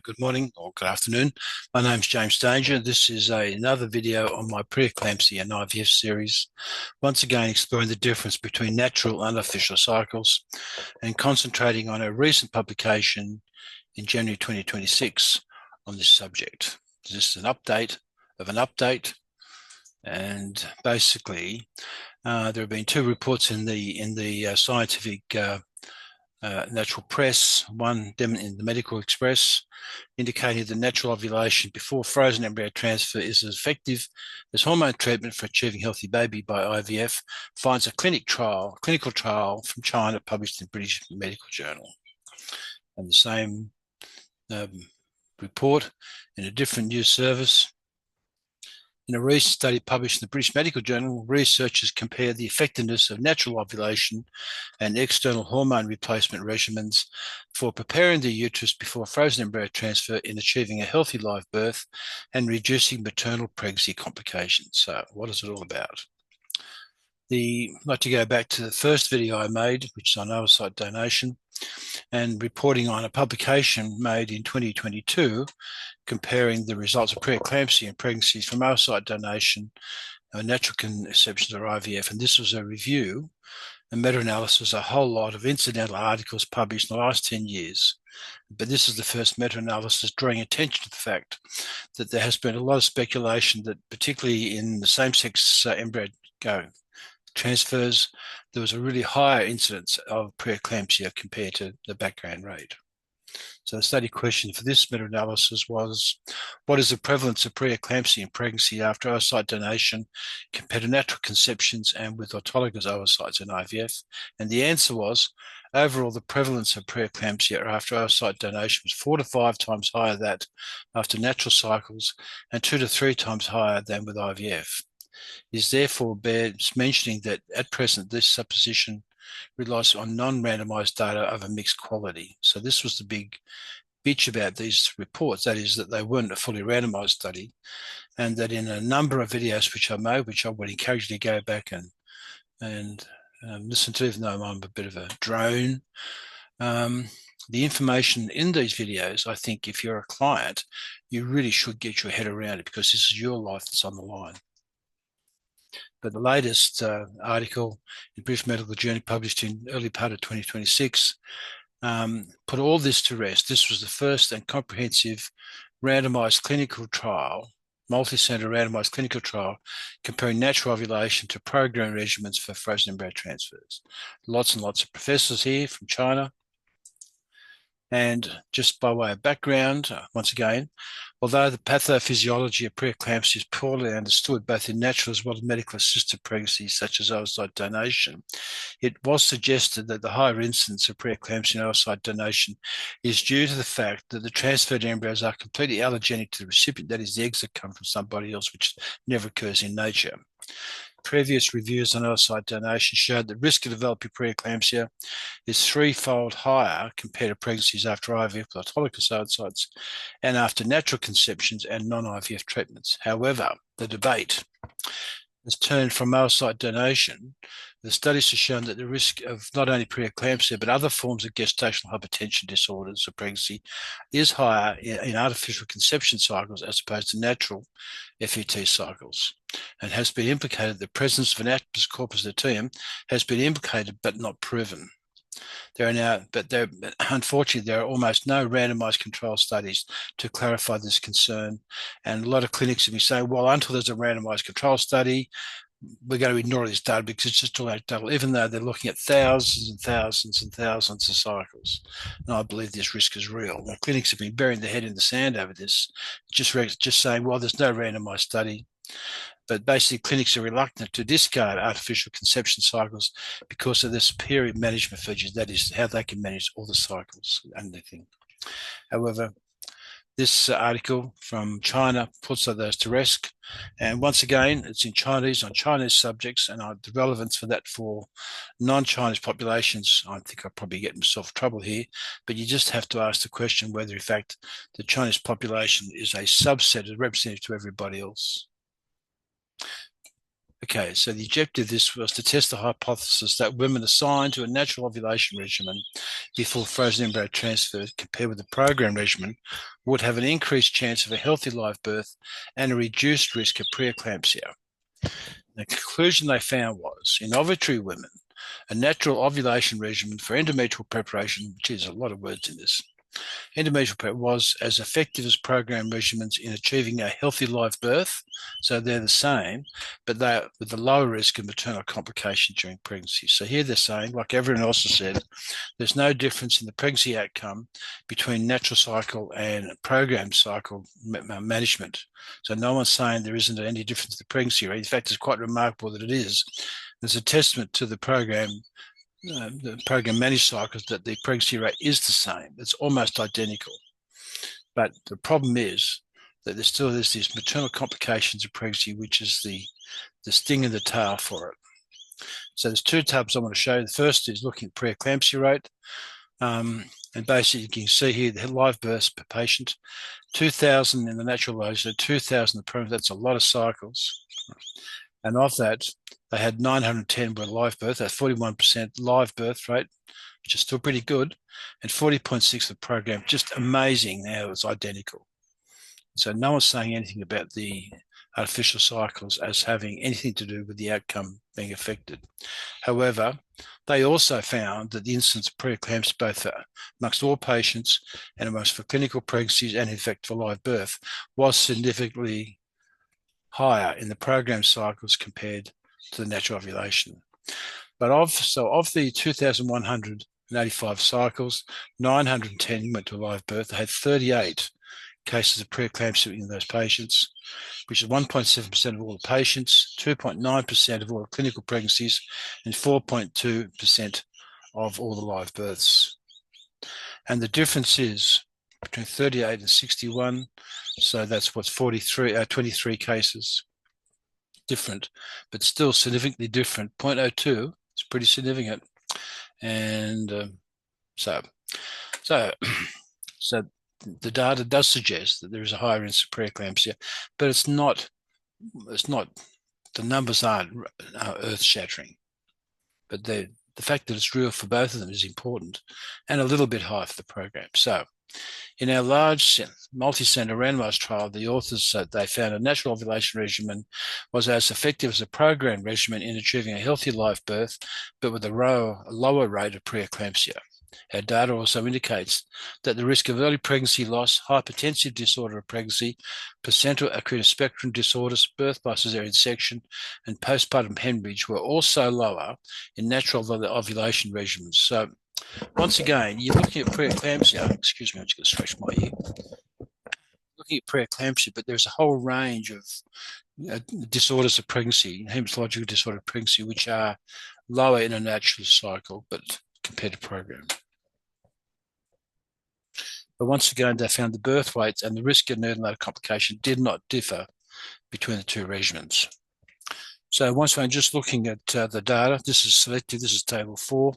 Good morning or good afternoon. My name's James Danger. This is another video on my pre-eclampsia and IVF series. Once again, exploring the difference between natural and artificial cycles and concentrating on a recent publication in January 2026 on this subject. This is an update of an update. And basically, there have been two reports in the scientific natural press, one in the Medical Express, indicating that natural ovulation before frozen embryo transfer is as effective as hormone treatment for achieving healthy baby by IVF, finds a clinical trial from China published in British Medical Journal. And the same report in a different news service. In a recent study published in the British Medical Journal, researchers compared the effectiveness of natural ovulation and external hormone replacement regimens for preparing the uterus before frozen embryo transfer in achieving a healthy live birth and reducing maternal pregnancy complications. So what is it all about? I'd like to go back to the first video I made, which is on oocyte donation, and reporting on a publication made in 2022 comparing the results of pre-eclampsia in pregnancies from oocyte donation and natural conceptions or IVF. And this was a review, a meta-analysis, a whole lot of incidental articles published in the last 10 years. But this is the first meta-analysis drawing attention to the fact that there has been a lot of speculation that particularly in the same-sex embryo transfers, there was a really higher incidence of pre-eclampsia compared to the background rate. So the study question for this meta-analysis was, what is the prevalence of pre-eclampsia in pregnancy after oocyte donation compared to natural conceptions and with autologous oocytes in IVF? And the answer was, overall, the prevalence of pre-eclampsia after oocyte donation was 4 to 5 times higher than after natural cycles and 2 to 3 times higher than with IVF. It is therefore bears mentioning that at present this supposition relies on non-randomized data of a mixed quality. So this was the big bitch about these reports, that is that they weren't a fully randomized study, and that in a number of videos which I made, which I would encourage you to go back and listen to, even though I'm a bit of a drone, the information in these videos, I think if you're a client, you really should get your head around it because this is your life that's on the line. But the latest article in British Medical Journal published in early part of 2026 put all this to rest. This was the first and comprehensive randomized clinical trial, multi-center randomized clinical trial comparing natural ovulation to program regimens for frozen embryo transfers. Lots and lots of professors here from China. And just by way of background, once again, although the pathophysiology of pre-eclampsia is poorly understood both in natural as well as medical assisted pregnancies such as oocyte donation, it was suggested that the higher incidence of pre-eclampsia and oocyte donation is due to the fact that the transferred embryos are completely allogenic to the recipient, that is, the eggs that come from somebody else, which never occurs in nature. Previous reviews on oocyte donation showed that risk of developing pre-eclampsia is 3-fold higher compared to pregnancies after IVF with autologous oocytes and after natural conceptions and non-IVF treatments. However, the debate has turned from oocyte donation. The studies have shown that the risk of not only pre-eclampsia but other forms of gestational hypertension disorders of pregnancy is higher in artificial conception cycles as opposed to natural FET cycles, and has been implicated. The presence of an corpus luteum has been implicated but not proven. Unfortunately, there are almost no randomized control studies to clarify this concern. And a lot of clinics have been saying, well, until there's a randomized control study, we're going to ignore this data because it's just all anecdotal, even though they're looking at thousands and thousands and thousands of cycles. And I believe this risk is real. The clinics have been burying their head in the sand over this, just saying, well, there's no randomized study. But basically, clinics are reluctant to discard artificial conception cycles because of their superior management features, that is, how they can manage all the cycles and everything. However, this article from China puts those to rest. And once again, it's in Chinese, on Chinese subjects, and the relevance for that for non-Chinese populations, I think I'll probably get myself in trouble here, but you just have to ask the question whether, in fact, the Chinese population is a subset, is representative to everybody else. Okay, so the objective of this was to test the hypothesis that women assigned to a natural ovulation regimen before frozen embryo transfer compared with the program regimen would have an increased chance of a healthy live birth and a reduced risk of pre-eclampsia. The conclusion they found was, in ovulatory women, a natural ovulation regimen for endometrial preparation, which is a lot of words in this, endometrial prep was as effective as program regimens in achieving a healthy live birth. So they're the same, but they're with the lower risk of maternal complications during pregnancy. So here they're saying, like everyone else has said, there's no difference in the pregnancy outcome between natural cycle and program cycle management. So no one's saying there isn't any difference in the pregnancy rate. In fact, it's quite remarkable that it is. There's a testament to the program managed cycles that the pregnancy rate is the same. It's almost identical. But the problem is that there's these maternal complications of pregnancy, which is the sting in the tail for it. So there's two tabs I want to show you. The first is looking at pre-eclampsia rate. And basically you can see here the live births per patient, 2,000 in the natural age, so 2,000 in the program, that's a lot of cycles. And of that, they had 910 were live birth, that's 41% live birth rate, which is still pretty good, and 40.6 the program, just amazing now it's identical. So no one's saying anything about the artificial cycles as having anything to do with the outcome being affected. However, they also found that the incidence of pre-eclampsia both amongst all patients and amongst for clinical pregnancies and in fact for live birth was significantly higher in the program cycles compared to the natural ovulation. But of the 2,185 cycles, 910 went to live birth. They had 38 cases of pre-eclampsia in those patients, which is 1.7% of all the patients, 2.9% of all the clinical pregnancies, and 4.2% of all the live births. And the difference is between 38 and 61, so that's what's 23 cases different, but still significantly different. 0.02 is pretty significant. And so the data does suggest that there is a higher incidence of preeclampsia, but it's not, the numbers aren't earth-shattering. But the fact that it's real for both of them is important, and a little bit high for the program. So in our large multi-center randomized trial, the authors said they found a natural ovulation regimen was as effective as a program regimen in achieving a healthy live birth, but with a lower rate of preeclampsia. Our data also indicates that the risk of early pregnancy loss, hypertensive disorder of pregnancy, placental accretive spectrum disorders, birth by cesarean section, and postpartum hemorrhage were also lower in natural ovulation regimens. So once again, you're looking at preeclampsia. Excuse me, I'm just going to stretch my ear. Looking at preeclampsia, but there's a whole range of disorders of pregnancy, haematological disorder of pregnancy, which are lower in a natural cycle, but compared to program. But once again, they found the birth weights and the risk of neonatal complication did not differ between the two regimens. So once again, just looking at the data, this is selective, this is table 4.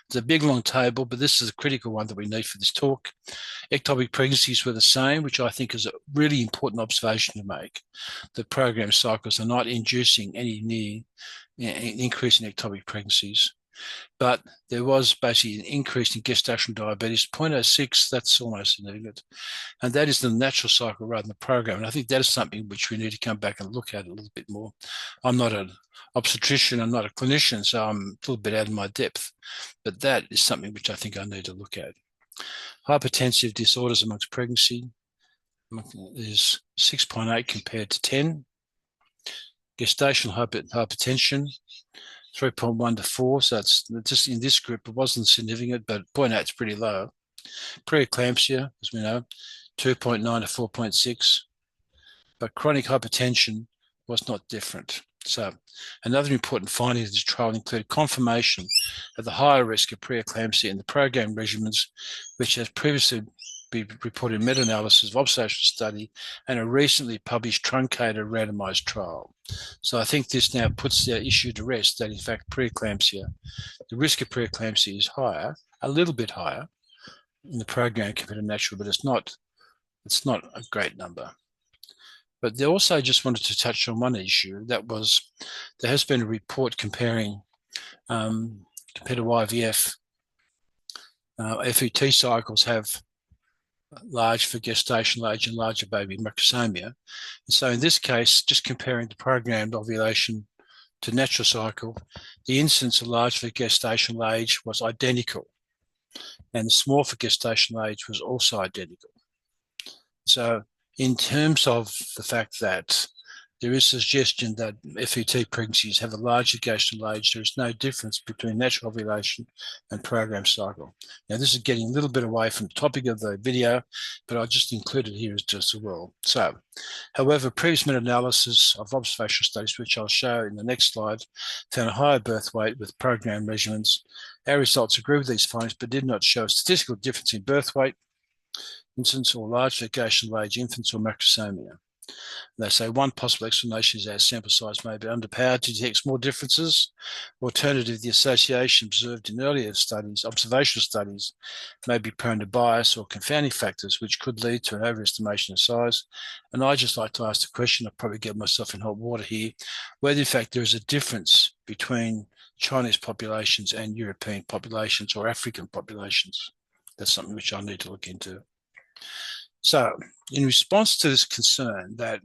It's a big long table, but this is a critical one that we need for this talk. Ectopic pregnancies were the same, which I think is a really important observation to make. The program cycles are not inducing any increase in ectopic pregnancies. But there was basically an increase in gestational diabetes, 0.06, that's almost significant. And that is the natural cycle rather than the program. And I think that is something which we need to come back and look at a little bit more. I'm not an obstetrician, I'm not a clinician, so I'm a little bit out of my depth. But that is something which I think I need to look at. Hypertensive disorders amongst pregnancy is 6.8 compared to 10. Gestational hypertension, 3.1 to 4, so it's just in this group, it wasn't significant, but 0.8 is pretty low. Preeclampsia, as we know, 2.9 to 4.6, but chronic hypertension was not different. So another important finding of this trial included confirmation of the higher risk of preeclampsia in the program regimens, which has previously been reported in meta-analysis of observational study and a recently published truncated randomized trial. So I think this now puts the issue to rest that in fact preeclampsia, the risk of preeclampsia is higher, a little bit higher in the program compared to natural, but it's not a great number. But they also just wanted to touch on one issue. That was, there has been a report comparing, compared to IVF, FET cycles have large for gestational age and larger baby macrosomia. And so in this case, just comparing the programmed ovulation to natural cycle, the incidence of large for gestational age was identical, and the small for gestational age was also identical. So in terms of the fact that there is suggestion that FET pregnancies have a larger gestational age, there is no difference between natural ovulation and programmed cycle. Now, this is getting a little bit away from the topic of the video, but I just included here as well. So, however, previous meta-analysis of observational studies, which I'll show in the next slide, found a higher birth weight with programmed measurements. Our results agree with these findings, but did not show a statistical difference in birth weight, infants, or large gestational age infants or macrosomia. They say one possible explanation is our sample size may be underpowered to detect small differences. Alternatively, the association observed in earlier studies, observational studies, may be prone to bias or confounding factors, which could lead to an overestimation of size. And I just like to ask the question, I'll probably get myself in hot water here, whether in fact there is a difference between Chinese populations and European populations or African populations. That's something which I need to look into. So, in response to this concern that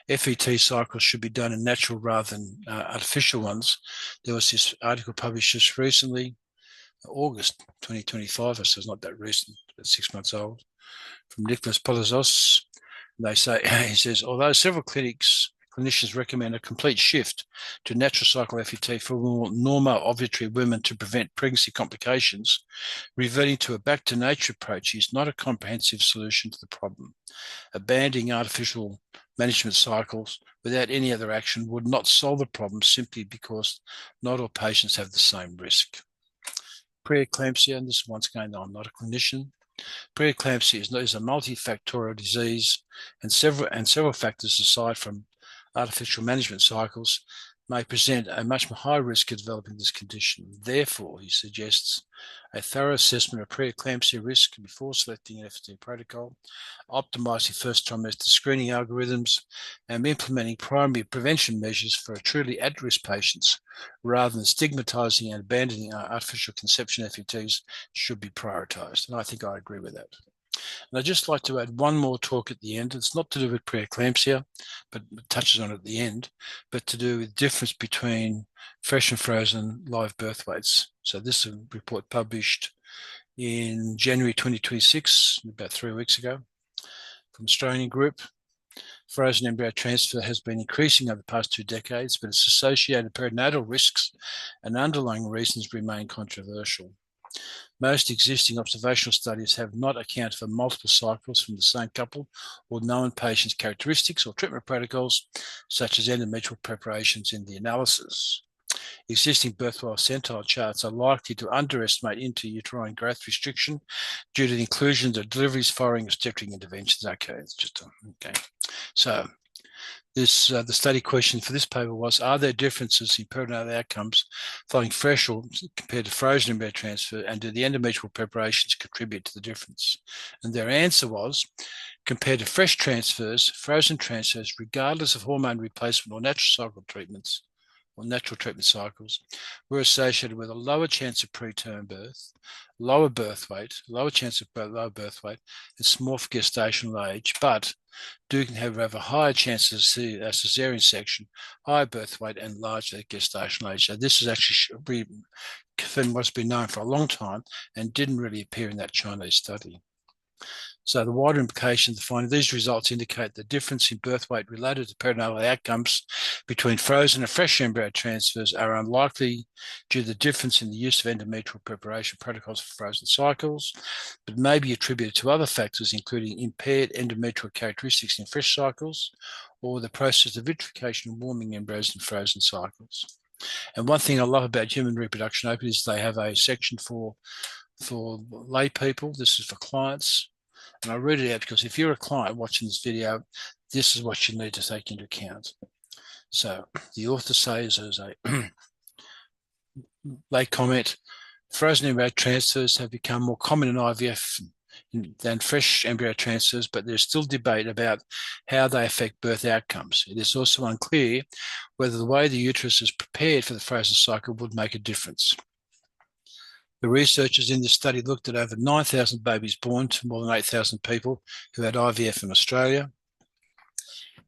FET cycles should be done in natural rather than artificial ones, there was this article published just recently, August 2025, so it's not that recent, about 6 months old, from Nicholas Polizos. They say, he says, although several clinicians recommend a complete shift to natural cycle FET for normal ovulatory women to prevent pregnancy complications, reverting to a back-to-nature approach is not a comprehensive solution to the problem. Abandoning artificial management cycles without any other action would not solve the problem simply because not all patients have the same risk. Pre-eclampsia, and this once again, I'm not a clinician. Pre-eclampsia is a multifactorial disease, and several factors aside from artificial management cycles may present a much higher risk of developing this condition. Therefore, he suggests a thorough assessment of pre-eclampsia risk before selecting an FET protocol, optimizing first trimester screening algorithms, and implementing primary prevention measures for truly at-risk patients rather than stigmatizing and abandoning artificial conception FETs should be prioritized. And I think I agree with that. And I'd just like to add one more talk at the end. It's not to do with preeclampsia, but it touches on it at the end, but to do with the difference between fresh and frozen live birth weights. So this is a report published in January 2026, about 3 weeks ago, from Australian group. Frozen embryo transfer has been increasing over the past 2 decades, but its associated perinatal risks and underlying reasons remain controversial. Most existing observational studies have not accounted for multiple cycles from the same couple or known patients' characteristics or treatment protocols, such as endometrial preparations in the analysis. Existing birth weight centile charts are likely to underestimate intrauterine growth restriction due to the inclusion of deliveries following obstetric interventions. Okay, it's just okay. So this the study question for this paper was, are there differences in perinatal outcomes following fresh or compared to frozen embryo transfer, and do the endometrial preparations contribute to the difference? And their answer was, compared to fresh transfers, frozen transfers, regardless of hormone replacement or natural cycle treatments, or natural treatment cycles, were associated with a lower chance of preterm birth, lower birth weight, lower chance of lower birth weight, and small for gestational age, but do have a higher chance of a cesarean section, higher birth weight, and larger gestational age. So this is actually what's been known for a long time and didn't really appear in that Chinese study. So the wider implications of finding these results indicate the difference in birth weight related to perinatal outcomes between frozen and fresh embryo transfers are unlikely due to the difference in the use of endometrial preparation protocols for frozen cycles, but may be attributed to other factors, including impaired endometrial characteristics in fresh cycles or the process of vitrification and warming embryos in frozen cycles. And one thing I love about Human Reproduction Open is they have a section for lay people. This is for clients. And I read it out because if you're a client watching this video, this is what you need to take into account. So the author says, as a late comment, frozen embryo transfers have become more common in IVF than fresh embryo transfers, but there's still debate about how they affect birth outcomes. It is also unclear whether the way the uterus is prepared for the frozen cycle would make a difference. The researchers in this study looked at over 9,000 babies born to more than 8,000 people who had IVF in Australia.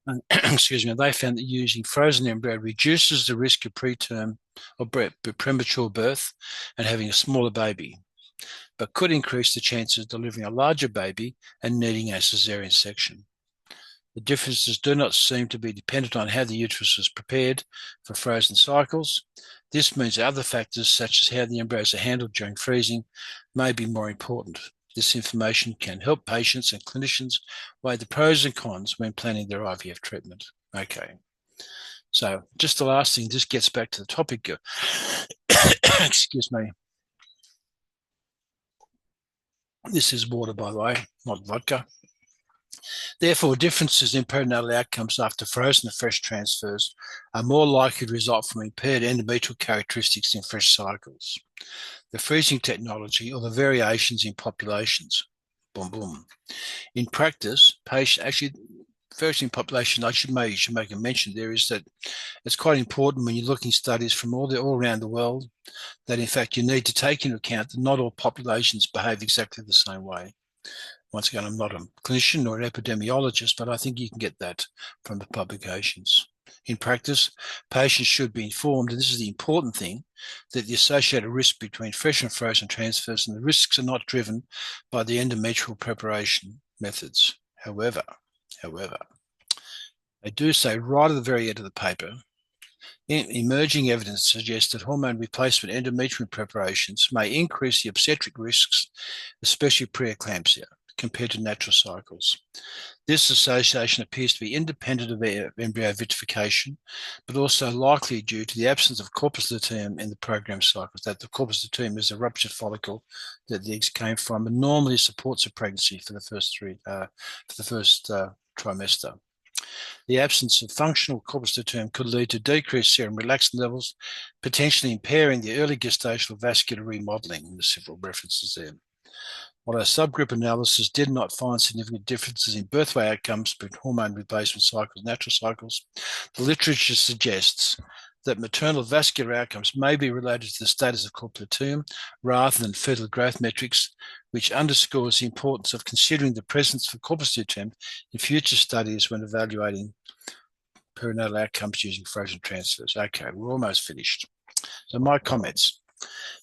And, excuse me, they found that using frozen embryo reduces the risk of preterm or premature birth and having a smaller baby, but could increase the chances of delivering a larger baby and needing a caesarean section. The differences do not seem to be dependent on how the uterus was prepared for frozen cycles. This means that other factors, such as how the embryos are handled during freezing, may be more important. This information can help patients and clinicians weigh the pros and cons when planning their IVF treatment. Okay. So just the last thing, this gets back to the topic. Excuse me. This is water, by the way, not vodka. Therefore, differences in perinatal outcomes after frozen and fresh transfers are more likely to result from impaired endometrial characteristics in fresh cycles. The freezing technology or the variations in populations. Boom, boom. In practice, freezing population, I should make a mention there, is that it's quite important when you're looking at studies from all around the world that in fact you need to take into account that not all populations behave exactly the same way. Once again, I'm not a clinician or an epidemiologist, but I think you can get that from the publications. In practice, patients should be informed, and this is the important thing, that the associated risk between fresh and frozen transfers and the risks are not driven by the endometrial preparation methods. However, they do say right at the very end of the paper, emerging evidence suggests that hormone replacement endometrial preparations may increase the obstetric risks, especially pre-eclampsia, compared to natural cycles. This association appears to be independent of embryo vitrification, but also likely due to the absence of corpus luteum in the program cycles. That the corpus luteum is a ruptured follicle that the eggs came from, and normally supports a pregnancy for the first trimester. The absence of functional corpus luteum could lead to decreased serum relaxin levels, potentially impairing the early gestational vascular remodeling. There's several references there. While our subgroup analysis did not find significant differences in birthway outcomes between hormone replacement cycles and natural cycles, the literature suggests that maternal vascular outcomes may be related to the status of corpus luteum rather than fetal growth metrics, which underscores the importance of considering the presence of corpus luteum in future studies when evaluating perinatal outcomes using frozen transfers. Okay, we're almost finished. So my comments.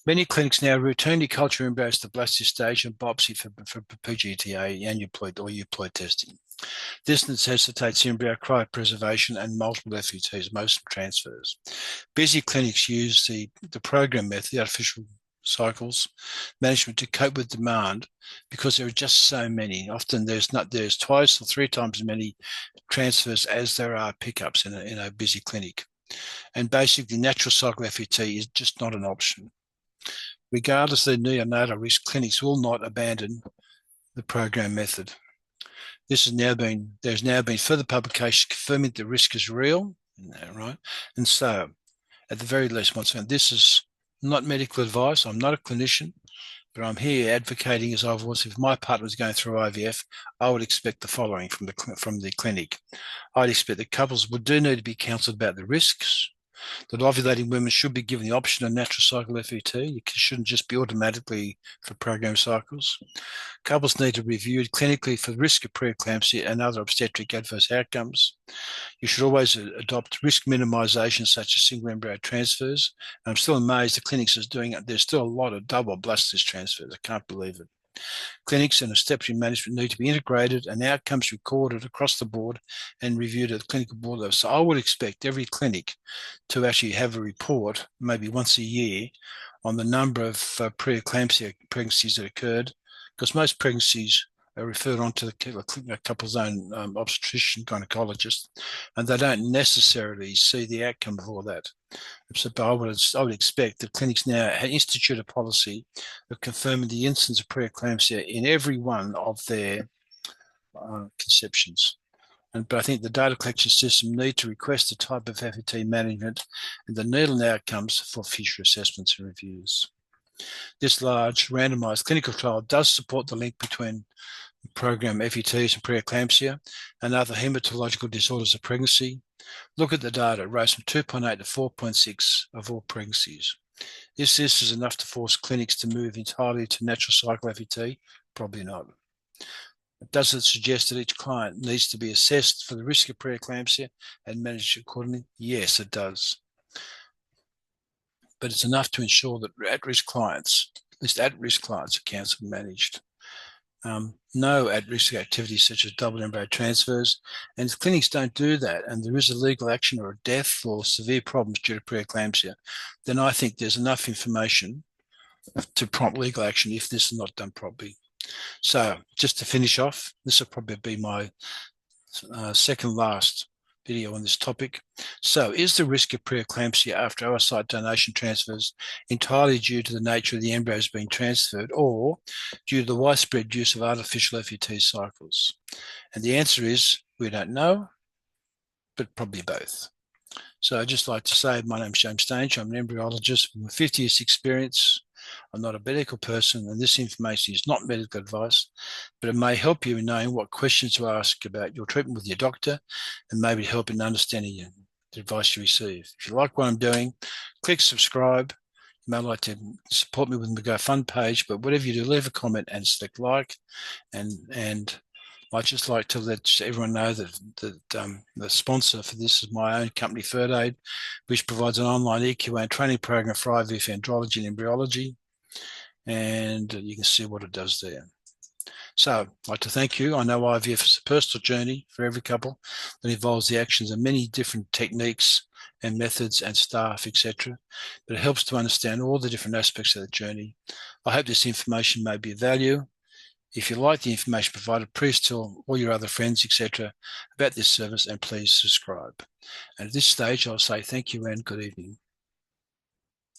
Many clinics now routinely culture embryos to blastocyst stage and biopsy for PGT-A and euploid testing. This necessitates embryo cryopreservation and multiple FETs, most transfers. Busy clinics use the program method, the artificial cycles management, to cope with demand because there are just so many. Often there's twice or three times as many transfers as there are pickups in a busy clinic. And basically, natural cycle FET is just not an option. Regardless of the neonatal risk, clinics will not abandon the program method. There's now been further publications confirming the risk is real, right? And so, at the very least, once again, this is not medical advice. I'm not a clinician, but I'm here advocating as I was. If my partner was going through IVF, I would expect the following from the clinic. I'd expect that couples do need to be counselled about the risks, that ovulating women should be given the option of natural cycle FET. You shouldn't just be automatically for program cycles. Couples need to be reviewed clinically for the risk of pre-eclampsia and other obstetric adverse outcomes. You should always adopt risk minimisation, such as single embryo transfers. And I'm still amazed the clinics is doing it. There's still a lot of double blastocyst transfers. I can't believe it. Clinics and obstetric management need to be integrated and outcomes recorded across the board and reviewed at the clinical board level. So I would expect every clinic to actually have a report, maybe once a year, on the number of pre-eclampsia pregnancies that occurred, because most pregnancies are referred on to the couple's own obstetrician gynecologist, and they don't necessarily see the outcome of all that. So I would expect that clinics now institute a policy of confirming the incidence of pre-eclampsia in every one of their conceptions. But I think the data collection system need to request the type of FET management and the needle and outcomes for future assessments and reviews. This large randomised clinical trial does support the link between program FETs and pre-eclampsia and other haematological disorders of pregnancy. Look at the data. It rose from 2.8 to 4.6 of all pregnancies. Is this enough to force clinics to move entirely to natural cycle FET? Probably not. Does it suggest that each client needs to be assessed for the risk of pre-eclampsia and managed accordingly? Yes, it does. But it's enough to ensure that at-risk clients, at least at-risk clients, are counseled and managed. No at-risk activities such as double embryo transfers, and if clinics don't do that and there is a legal action or a death or severe problems due to pre-eclampsia, then I think there's enough information to prompt legal action if this is not done properly. So just to finish off, this will probably be my second last video on this topic. So is the risk of pre-eclampsia after oocyte donation transfers entirely due to the nature of the embryos being transferred or due to the widespread use of artificial FET cycles? And the answer is we don't know, but probably both. So I'd just like to say my name's James Stange. I'm an embryologist with 50 years experience. I'm not a medical person, and this information is not medical advice, but it may help you in knowing what questions to ask about your treatment with your doctor and maybe help in understanding the advice you receive. If you like what I'm doing, click subscribe. You may like to support me with the GoFund page, but whatever you do, leave a comment and select like. And I'd just like to let everyone know that the sponsor for this is my own company, FET, which provides an online EQA and training program for IVF andrology and embryology. And you can see what it does there. So I'd like to thank you. I know IVF is a personal journey for every couple that involves the actions of many different techniques and methods and staff, etc. But it helps to understand all the different aspects of the journey. I hope this information may be of value. If you like the information provided, please tell all your other friends, etc., about this service and please subscribe. And at this stage, I'll say thank you and good evening.